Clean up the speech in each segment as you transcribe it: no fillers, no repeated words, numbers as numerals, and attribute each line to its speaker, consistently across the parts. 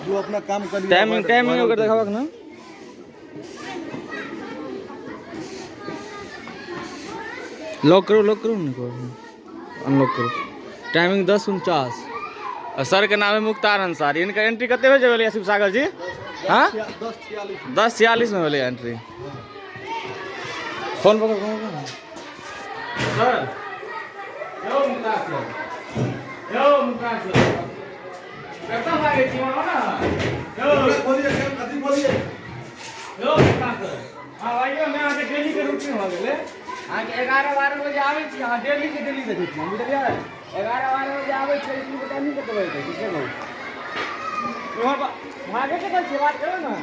Speaker 1: जो अपना काम कर लिया।
Speaker 2: टाइमिंग वगैरह दिखावा ना। लॉक करो अनलॉक करो। टाइमिंग 10:49 और सर के नाम है मुख्तार अंसारी। इनका एंट्री कितने बजे बोलिए शिव सागर जी? हाँ 10:46 में बोलिए एंट्री। फोन पकड़ सर। डेली के रूटीन हो गए। अहाँके 11-12 बजे आबै छी। अहाँ डेली के डेली देखै छी बुझलियै। 11-12 बजे आबै छी। इसलिए टाइमिंग कते बजे तक किसे कहू इहाँ भागे के छै बात करो ना।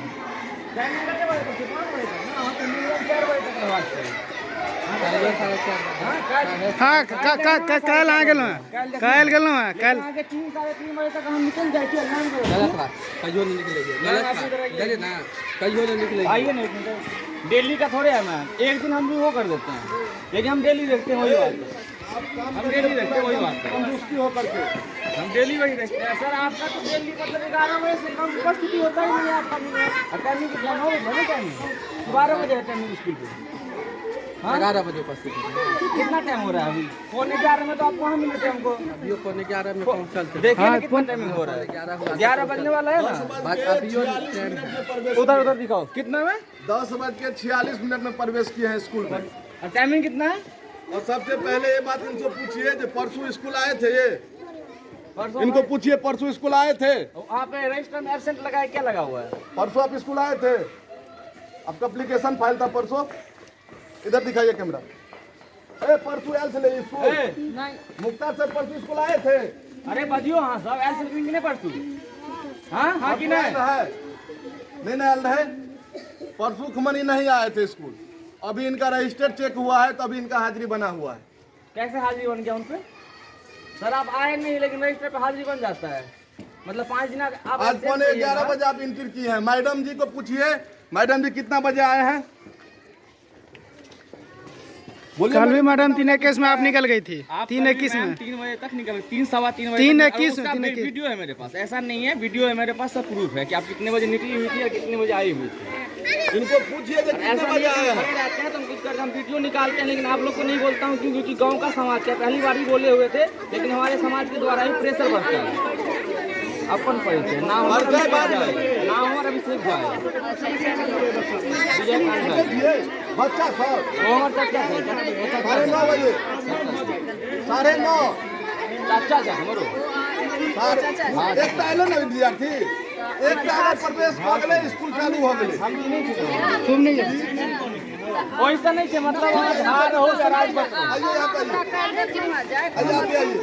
Speaker 2: टाइमिंग कते बजे तक 5 बजे तक ना। हम तो मिनिमम 4 बजे तक रहबाक चाही।
Speaker 3: हाँ कल आ गेलहुँ कल
Speaker 2: कल आगे 3-3:30 बजे तक हम निकल जाए छी।
Speaker 4: गलत बात कहियो नहीं निकलेगी। गलत बात चलिए ना कहियो नहीं निकलेगी।
Speaker 2: आइए ना डेली का थोड़े है मैम। एक दिन हम भी वो कर देते हैं लेकिन हम डेली देखते हैं वही बात है। हम डेली देखते हैं वही बात है।
Speaker 1: तंदुरुस्ती होकर के
Speaker 2: हम डेली वही देखते हैं। सर आपका तो डेली मतलब 11 बजे से कम उपस्थिति होता ही नहीं है आपका। टाइमिंग कितना 9 बजे टाइमिंग 12 बजे टाइमिंग स्कूल पे।
Speaker 4: 11 बजे उपस्थित है।
Speaker 2: कितना टाइम हो रहा है अभी? 11:45 में तो आप वहाँ मिले थे हमको।
Speaker 4: अभी 11:45 में पहुँचल।
Speaker 2: देखिए ना कितना टाइमिंग हो रहा है। 11 बजने वाला है ना। उधर दिखाओ कितना में
Speaker 1: 10:46 में प्रवेश किए हैं स्कूल में।
Speaker 2: और टाइमिंग कितना है?
Speaker 1: और सबसे पहले ये बात इनसे पूछिए जो परसों स्कूल आए थे। ये इनको पूछिए परसों स्कूल आए थे?
Speaker 2: वहाँ पे रजिस्टर में एब्सेंट लगा है, क्या लगा हुआ है?
Speaker 1: परसों आप स्कूल आए थे? आपका एप्लीकेशन फाइल था परसों? इधर दिखाइए कैमरा। परसों एल से ले स्कूल मुख्तार सर परसों स्कूल आए थे?
Speaker 2: अरे बजियो हाँ सब एल से नहीं परसों। हाँ कि नहीं
Speaker 1: एल रहे परसों खमनी नहीं आए थे स्कूल। अभी इनका रजिस्टर चेक हुआ है तभी इनका हाजिरी बना हुआ है।
Speaker 2: कैसे हाजिरी बन गया उन पे? सर आप आए नहीं लेकिन रजिस्टर पे हाजिरी बन जाता है। मतलब 5 दिन आप
Speaker 1: आज 11:15 बजे आप एंट्री की है। मैडम जी को पूछिए मैडम जी कितना बजे आए हैं?
Speaker 3: कल भी मैडम 3:21 में आप निकल गई थी। 3:21 में
Speaker 2: 3 बजे तक निकल 3-3:15 बजे
Speaker 3: 3:21
Speaker 2: वीडियो है मेरे पास। ऐसा नहीं है वीडियो है मेरे पास सब प्रूफ है कि आप कितने बजे निकली हुई थी और कितने बजे आई हुई थी।
Speaker 1: इनको पूछिए कि कितने बजे आए हैं।
Speaker 2: रहते हैं तो हम कुछ करते हम वीडियो निकालते हैं लेकिन आप लोग को नहीं बोलता हूँ क्योंकि गाँव का समाज क्या पहली बार ही बोले हुए थे लेकिन हमारे समाज के द्वारा ही प्रेशर बढ़ता है। अपन परिचय नाम हमारा अभिषेक भाई
Speaker 1: बच्चा सर 9:30 बजे 9:30
Speaker 2: चाचा जा हमारो
Speaker 1: एक टाइलो ना विद्यार्थी एक टाइलो प्रवेश हो गए स्कूल चालू हो गए।
Speaker 3: तुम नहीं
Speaker 2: वैसा नहीं थे मतलब हार हो जा राजपथ
Speaker 1: आइए यहाँ पे आइए।